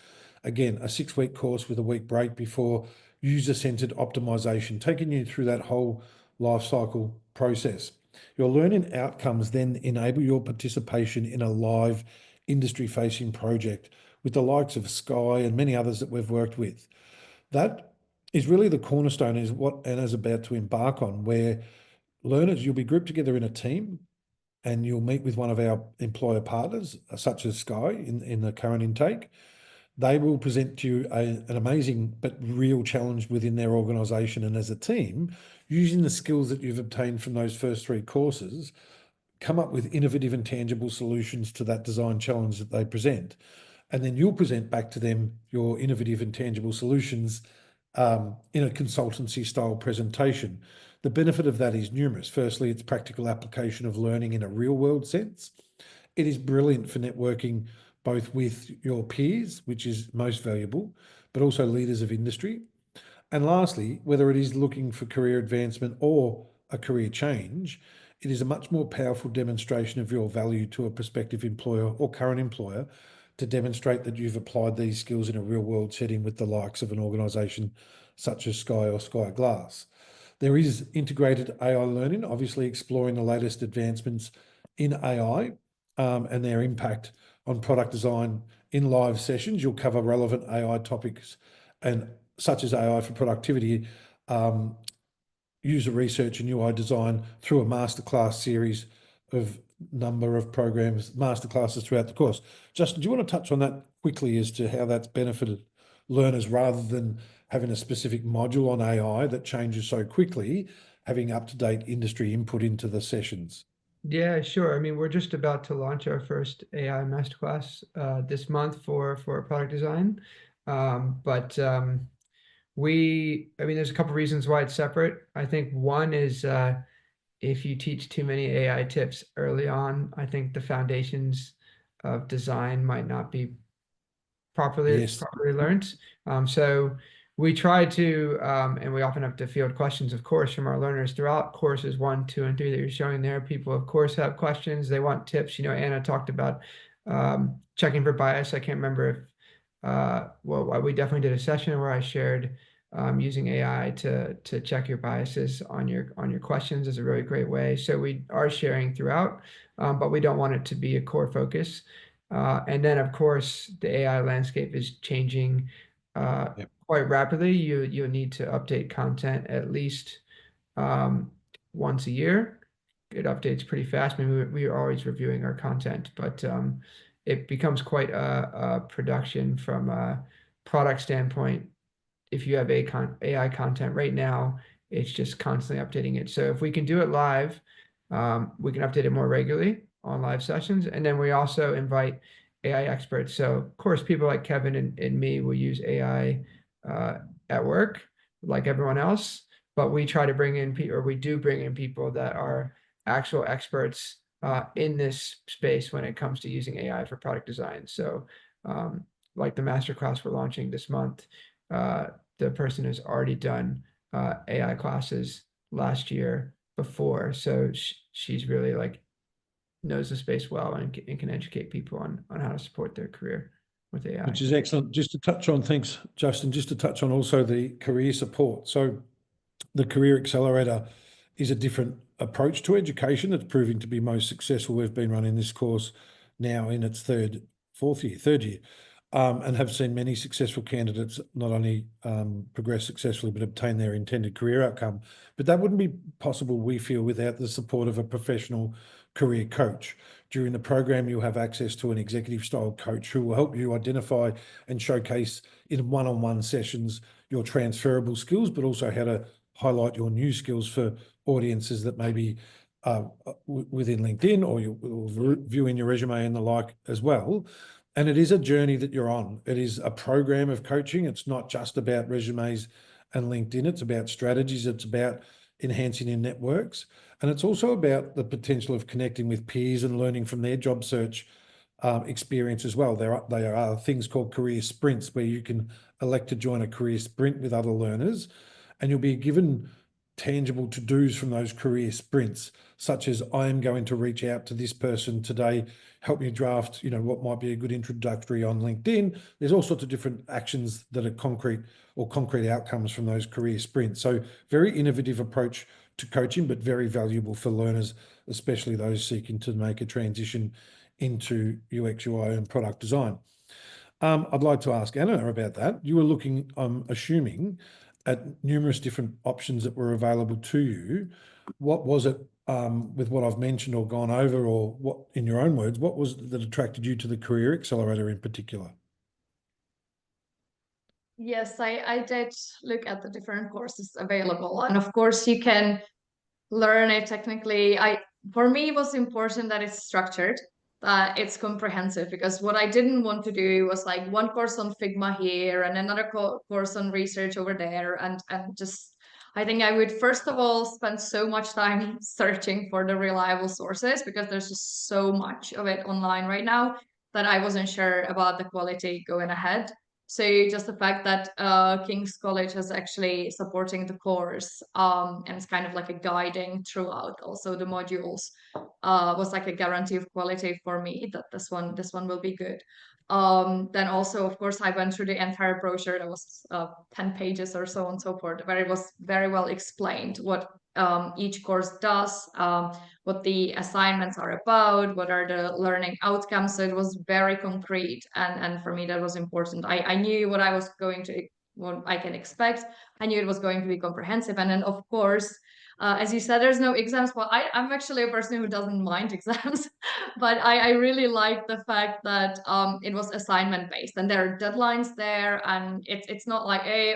Again, a 6-week course with a week break before user-centered optimization, taking you through that whole life cycle process. Your learning outcomes then enable your participation in a live industry-facing project with the likes of Sky and many others that we've worked with. That is really the cornerstone, is what Anna's about to embark on, where learners, you'll be grouped together in a team, and you'll meet with one of our employer partners, such as Sky in the current intake. They will present to you an amazing but real challenge within their organisation, and as a team, using the skills that you've obtained from those first 3 courses, come up with innovative and tangible solutions to that design challenge that they present. And then you'll present back to them your innovative and tangible solutions in a consultancy style presentation. The benefit of that is numerous. Firstly, it's practical application of learning in a real world sense. It is brilliant for networking both with your peers, which is most valuable, but also leaders of industry. And lastly, whether it is looking for career advancement or a career change, it is a much more powerful demonstration of your value to a prospective employer or current employer to demonstrate that you've applied these skills in a real world setting with the likes of an organisation such as Sky or Sky Glass. There is integrated AI learning, obviously exploring the latest advancements in AI and their impact on product design in live sessions. You'll cover relevant AI topics and such as AI for productivity, user research and UI design through a masterclass series of number of programs, masterclasses throughout the course. Justin, do you want to touch on that quickly as to how that's benefited learners rather than having a specific module on AI that changes so quickly, having up-to-date industry input into the sessions? Yeah, sure. I mean, we're just about to launch our first AI masterclass this month for product design. I mean, there's a couple reasons why it's separate. I think one is if you teach too many AI tips early on, I think the foundations of design might not be properly learned. So we try to, and we often have to field questions, of course, from our learners throughout courses 1, 2, and 3 that you're showing there. People, of course, have questions. They want tips. You know, Anna talked about checking for bias. I can't remember if, well, we definitely did a session where I shared using AI to check your biases on your questions is a really great way. So we are sharing throughout, but we don't want it to be a core focus. And then, of course, the AI landscape is changing quite rapidly. You need to update content at least once a year. It updates pretty fast. I mean, we are always reviewing our content, but it becomes quite a production from a product standpoint. If you have AI content right now, it's just constantly updating it. So if we can do it live, we can update it more regularly on live sessions. And then we also invite AI experts. So of course, people like Kevin and me will use AI at work like everyone else, but we try to bring in people, or we do bring in people that are actual experts in this space when it comes to using AI for product design. So like the masterclass we're launching this month, the person has already done AI classes last year before. So she's really like knows the space well and can educate people on how to support their career with AI. Which is excellent. Just to touch on, thanks, Justin, just to touch on also the career support. So the Career Accelerator is a different approach to education that's proving to be most successful. We've been running this course now in its third year, and have seen many successful candidates not only progress successfully, but obtain their intended career outcome. But that wouldn't be possible, we feel, without the support of a professional career coach. During the program, you'll have access to an executive style coach who will help you identify and showcase in one-on-one sessions your transferable skills, but also how to highlight your new skills for audiences that may be within LinkedIn or viewing your resume and the like as well. And it is a journey that you're on. It is a program of coaching. It's not just about resumes and LinkedIn. It's about strategies. It's about enhancing your networks. And it's also about the potential of connecting with peers and learning from their job search experience as well. There are things called career sprints where you can elect to join a career sprint with other learners, and you'll be given tangible to-dos from those career sprints, such as I am going to reach out to this person today, help me draft, what might be a good introductory on LinkedIn. There's all sorts of different actions that are concrete outcomes from those career sprints. So very innovative approach to coaching, but very valuable for learners, especially those seeking to make a transition into UX, UI and product design. I'd like to ask Anna about that. You were looking, I'm assuming, at numerous different options that were available to you. What was it with what I've mentioned or gone over, or what, in your own words, what was it that attracted you to the Career Accelerator in particular? Yes, I did look at the different courses available, and of course you can learn it technically. For me, it was important that it's structured, that it's comprehensive, because what I didn't want to do was like one course on Figma here and another course on research over there, and just I think I would first of all spend so much time searching for the reliable sources, because there's just so much of it online right now that I wasn't sure about the quality going ahead. So just the fact that King's College is actually supporting the course, and it's kind of like a guiding throughout also the modules, was like a guarantee of quality for me that this one will be good. Then also, of course, I went through the entire brochure. That was 10 pages or so on and so forth, where it was very well explained what each course does, what the assignments are about, what are the learning outcomes. So it was very concrete, and for me that was important. I knew what what I can expect. I knew it was going to be comprehensive, and then of course, as you said, there's no exams. Well, I'm actually a person who doesn't mind exams, but I really like the fact that it was assignment based, and there are deadlines there, and it's not like, hey,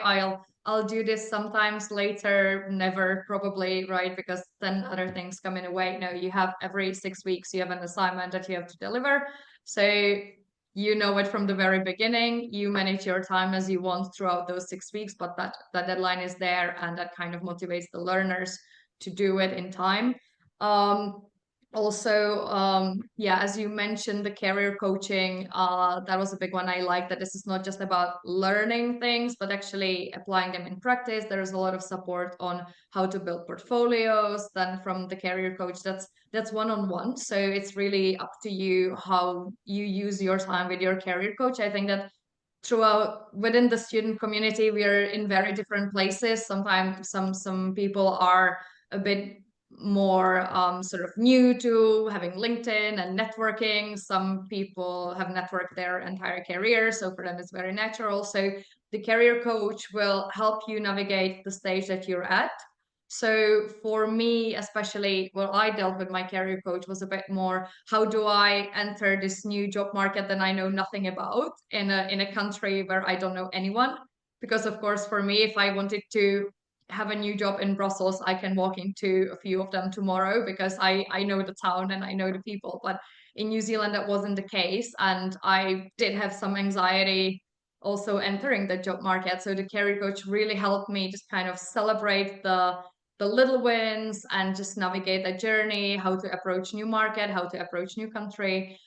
I'll do this sometimes later, never probably, right? Because then other things come in a way. No, you have every 6 weeks, you have an assignment that you have to deliver. So you know it from the very beginning. You manage your time as you want throughout those 6 weeks, but that deadline is there, and that kind of motivates the learners to do it in time. Also, yeah, as you mentioned, the career coaching, that was a big one. I like that this is not just about learning things, but actually applying them in practice. There's a lot of support on how to build portfolios. Then from the career coach, that's one-on-one. So it's really up to you how you use your time with your career coach. I think that throughout within the student community, we are in very different places. Sometimes some people are a bit more sort of new to having LinkedIn and networking. Some people have networked their entire career, so for them it's very natural. So the career coach will help you navigate the stage that you're at. So for me, especially what I dealt with my career coach was a bit more, how do I enter this new job market that I know nothing about in a country where I don't know anyone? Because of course, for me, if I wanted to have a new job in Brussels, I can walk into a few of them tomorrow because I know the town and I know the people. But in New Zealand, that wasn't the case. And I did have some anxiety also entering the job market. So the career coach really helped me just kind of celebrate the little wins and just navigate the journey, how to approach new market, how to approach new country.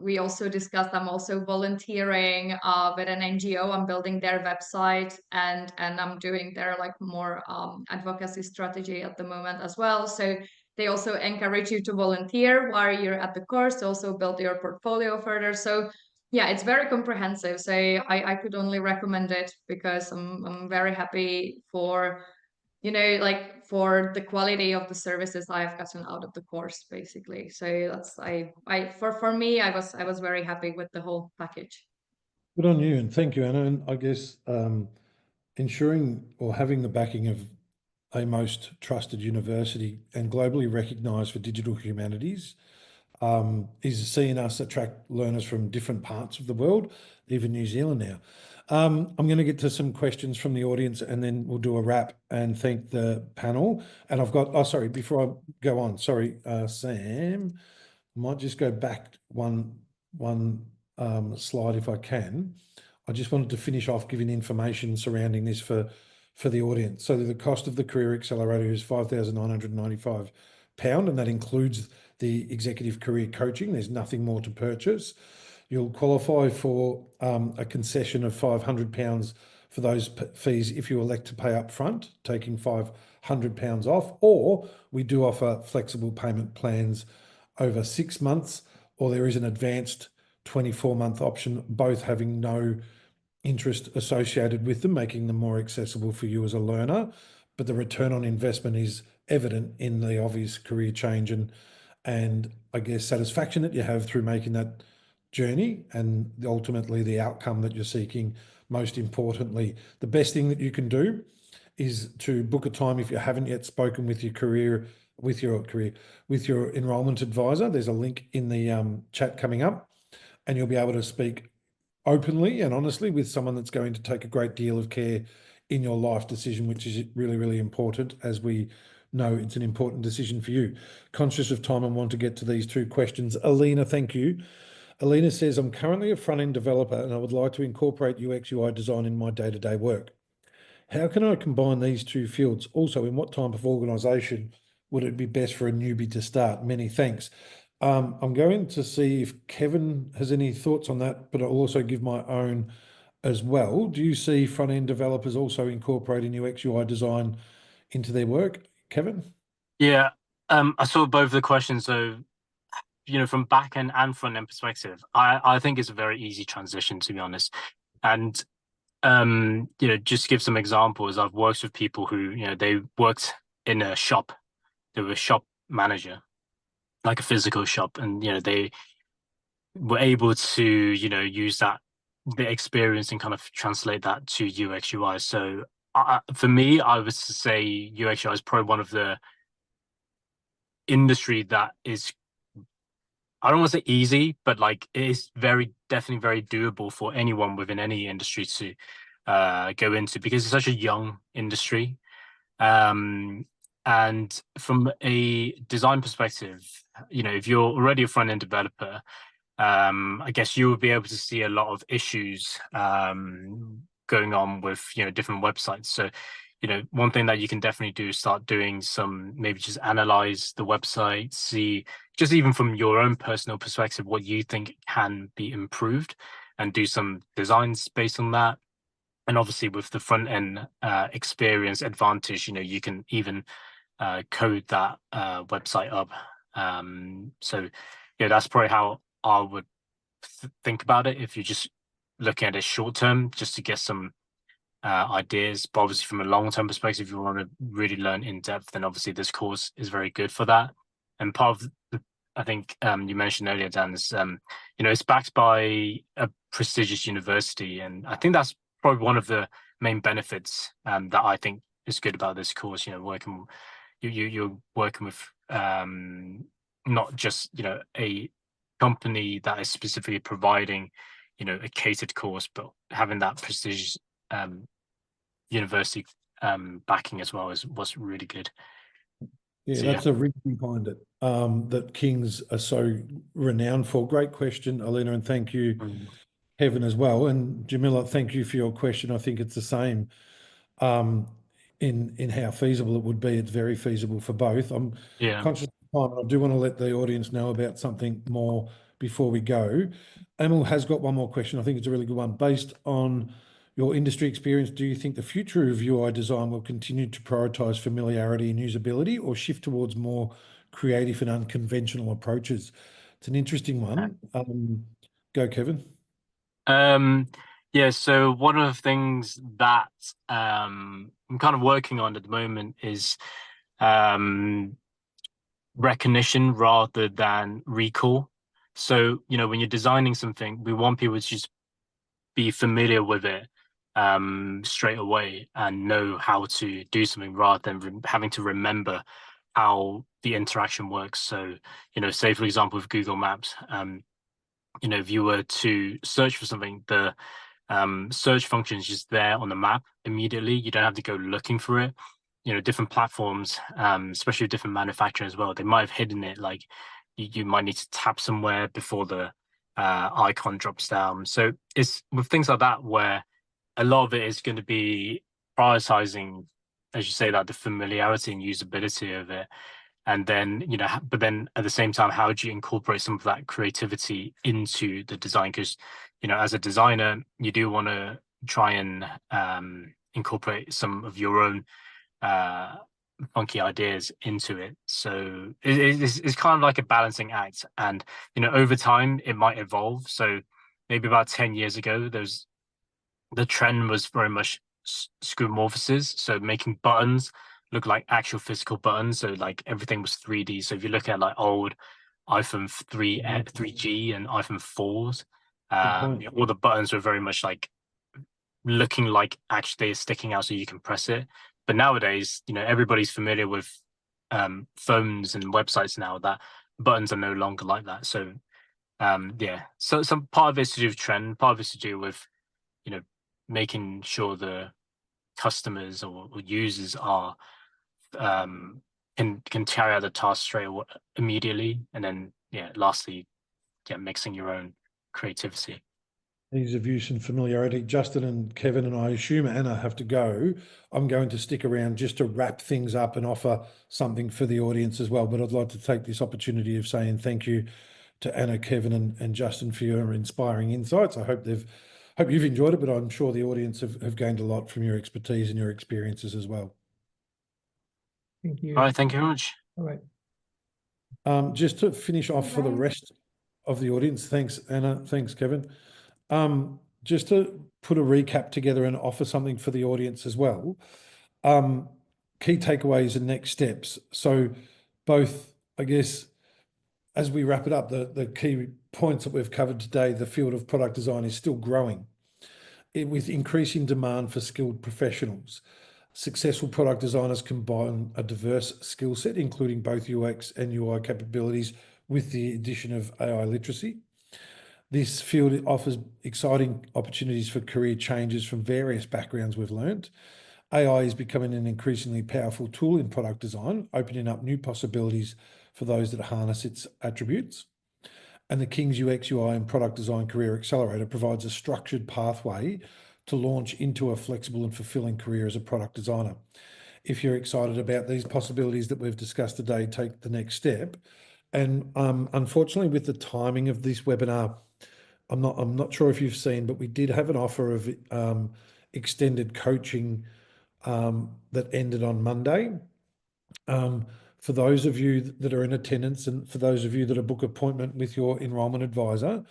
We also discussed, I'm also volunteering with an NGO. I'm building their website and I'm doing their like more advocacy strategy at the moment as well. So they also encourage you to volunteer while you're at the course, to also build your portfolio further. So yeah, it's very comprehensive. So I could only recommend it because I'm very happy for, you know, like for the quality of the services I've gotten out of the course, basically. So that's for me, I was very happy with the whole package. Good on you, and thank you, Anna. And I guess ensuring or having the backing of a most trusted university and globally recognised for digital humanities is seeing us attract learners from different parts of the world, even New Zealand now. I'm going to get to some questions from the audience and then we'll do a wrap and thank the panel. And I've got, oh, sorry, before I go on, sorry, Sam, I might just go back one slide if I can. I just wanted to finish off giving information surrounding this for the audience. So the cost of the Career Accelerator is £5,995, and that includes the executive career coaching. There's nothing more to purchase. You'll qualify for a concession of £500 for those fees if you elect to pay up front, taking £500 off, or we do offer flexible payment plans over 6 months, or there is an advanced 24-month option, both having no interest associated with them, making them more accessible for you as a learner. But the return on investment is evident in the obvious career change and I guess satisfaction that you have through making that journey and ultimately the outcome that you're seeking. Most importantly, the best thing that you can do is to book a time if you haven't yet spoken with your enrollment advisor. There's a link in the chat coming up, and you'll be able to speak openly and honestly with someone that's going to take a great deal of care in your life decision, which is really, really important, as we know it's an important decision for you. Conscious of time, I want to get to these two questions. Alina, thank you. Alina says, I'm currently a front-end developer and I would like to incorporate UX UI design in my day-to-day work. How can I combine these two fields? Also, in what type of organisation would it be best for a newbie to start? Many thanks. I'm going to see if Kevin has any thoughts on that, but I'll also give my own as well. Do you see front-end developers also incorporating UX UI design into their work, Kevin? Yeah, I saw both the questions. So, from back end and front end perspective, I think it's a very easy transition, to be honest. And just to give some examples, I've worked with people who, they worked in a shop. They were a shop manager, like a physical shop, and they were able to use the experience and kind of translate that to UX UI. So for me, I would say UX UI is probably one of the industry that is, I don't want to say easy, but like it is definitely very doable for anyone within any industry to go into, because it's such a young industry. And from a design perspective, if you're already a front end developer, I guess you will be able to see a lot of issues going on with different websites. So one thing that you can definitely do is start doing maybe just analyze the website, see just even from your own personal perspective what you think can be improved, and do some designs based on that. And obviously with the front end experience advantage, you can even code that website up. So that's probably how I would think about it if you're just looking at it short term, just to get some ideas. But obviously from a long term perspective, if you want to really learn in depth, then obviously this course is very good for that. And part of I think you mentioned earlier, Dan, is it's backed by a prestigious university, and I think that's probably one of the main benefits that I think is good about this course. Working you're working with not just a company that is specifically providing a catered course, but having that prestigious university backing as well was really good. Yeah, So, that's a reason behind it, that Kings are so renowned for. Great question, Alina, and thank you, Kevin, as well. And Jamila, thank you for your question. I think it's the same in how feasible it would be. It's very feasible for both. I'm conscious of time, and I do want to let the audience know about something more before we go. Emil has got one more question. I think it's a really good one. Based on your industry experience, do you think the future of UI design will continue to prioritize familiarity and usability, or shift towards more creative and unconventional approaches? It's an interesting one. Go, Kevin. Yeah, so one of the things that I'm kind of working on at the moment is recognition rather than recall. So, when you're designing something, we want people to just be familiar with it straight away and know how to do something, rather than having to remember how the interaction works. So, say for example with Google Maps, if you were to search for something, the search function is just there on the map immediately. You don't have to go looking for it. Different platforms, especially different manufacturers as well, they might have hidden it. Like you might need to tap somewhere before the icon drops down. So it's with things like that where a lot of it is going to be prioritizing, as you say, like the familiarity and usability of it. And then, but then at the same time, how do you incorporate some of that creativity into the design? Because, as a designer, you do want to try and incorporate some of your own funky ideas into it. So it's kind of like a balancing act. And, over time, it might evolve. So maybe about 10 years ago, the trend was very much skeuomorphosis. So making buttons look like actual physical buttons. So like everything was 3D. So if you look at like old iPhone 3G and iPhone 4s, all the buttons were very much like looking like actually sticking out so you can press it. But nowadays, everybody's familiar with phones and websites now that buttons are no longer like that. So so some part of it's to do with trend, part of it's to do with making sure the customers or users are can carry out the task straight away, immediately, and then lastly, mixing your own creativity. Ease of use and familiarity. Justin and Kevin and I assume Anna have to go. I'm going to stick around just to wrap things up and offer something for the audience as well. But I'd like to take this opportunity of saying thank you to Anna, Kevin, and Justin for your inspiring insights. I hope they've hope you've enjoyed it, but I'm sure the audience have gained a lot from your expertise and your experiences as well. Thank you. All right, thank you very much. All right. Just to finish off for the Alright. rest of the audience, thanks, Anna, thanks, Kevin. Just to put a recap together and offer something for the audience as well. Key takeaways and next steps. So both, I guess, as we wrap it up, the key points that we've covered today, the field of product design is still growing with increasing demand for skilled professionals. Successful product designers combine a diverse skill set, including both UX and UI capabilities with the addition of AI literacy. This field offers exciting opportunities for career changes from various backgrounds we've learned. AI is becoming an increasingly powerful tool in product design, opening up new possibilities for those that harness its attributes. And the King's UX, UI and Product Design Career Accelerator provides a structured pathway to launch into a flexible and fulfilling career as a product designer. If you're excited about these possibilities that we've discussed today, take the next step. And unfortunately, with the timing of this webinar, I'm not sure if you've seen, but we did have an offer of extended coaching that ended on Monday. For those of you that are in attendance and for those of you that are book appointment with your enrolment advisor,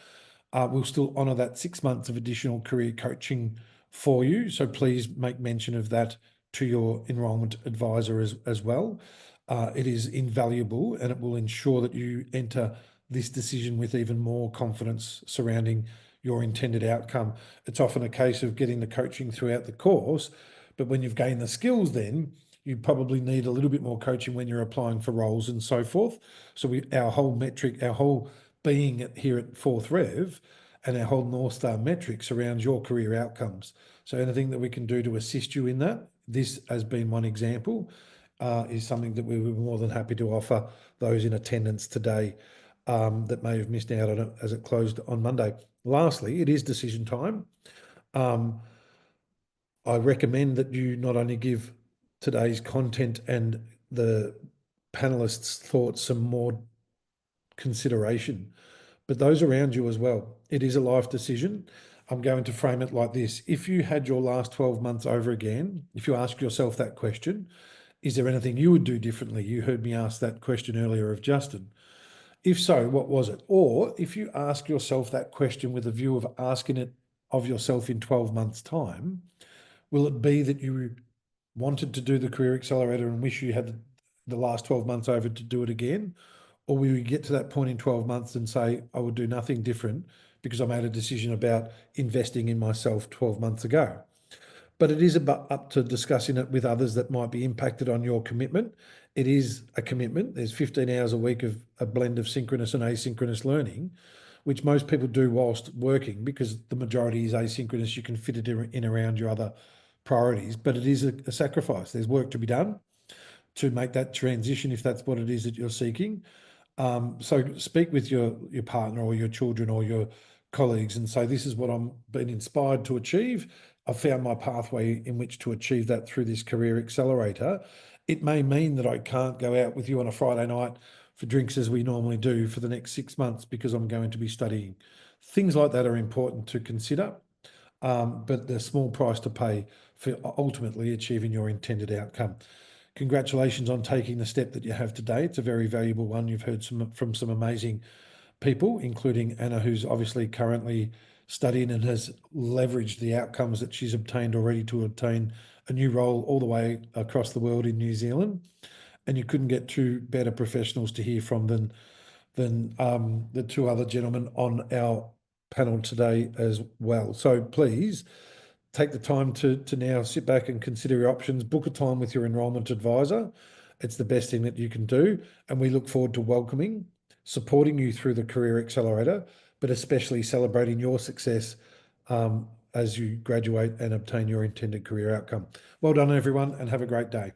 we'll still honour that 6 months of additional career coaching for you. So please make mention of that to your enrolment advisor as well. It is invaluable and it will ensure that you enter this decision with even more confidence surrounding your intended outcome. It's often a case of getting the coaching throughout the course, but when you've gained the skills, then you probably need a little bit more coaching when you're applying for roles and so forth. So our whole metric, our whole being here at Fourth Rev and our whole North Star metrics around your career outcomes. So anything that we can do to assist you in that, this has been one example, is something that we were more than happy to offer those in attendance today that may have missed out on it as it closed on Monday. Lastly, it is decision time. I recommend that you not only give today's content and the panelists' thoughts some more consideration, but those around you as well. It is a life decision. I'm going to frame it like this. If you had your last 12 months over again, if you ask yourself that question, is there anything you would do differently? You heard me ask that question earlier of Justin. If so, what was it? Or if you ask yourself that question with a view of asking it of yourself in 12 months' time, will it be that you wanted to do the Career Accelerator and wish you had the last 12 months over to do it again? Or will you get to that point in 12 months and say, I would do nothing different because I made a decision about investing in myself 12 months ago? But it is up to discussing it with others that might be impacted on your commitment. It is a commitment. There's 15 hours a week of a blend of synchronous and asynchronous learning, which most people do whilst working because the majority is asynchronous. You can fit it in around your other priorities, but it is a sacrifice. There's work to be done to make that transition if that's what it is that you're seeking. So speak with your partner or your children or your colleagues and say, this is what I'm being inspired to achieve. I've found my pathway in which to achieve that through this Career Accelerator. It may mean that I can't go out with you on a Friday night for drinks as we normally do for the next 6 months because I'm going to be studying. Things like that are important to consider, but the small price to pay for ultimately achieving your intended outcome. Congratulations on taking the step that you have today. It's a very valuable one. You've heard from some amazing people, including Anna, who's obviously currently studying and has leveraged the outcomes that she's obtained already to obtain a new role all the way across the world in New Zealand. And you couldn't get two better professionals to hear from than the two other gentlemen on our panel today as well. So please take the time to now sit back and consider your options, book a time with your enrolment advisor. It's the best thing that you can do. And we look forward to welcoming, supporting you through the Career Accelerator, but especially celebrating your success as you graduate and obtain your intended career outcome. Well done, everyone, and have a great day.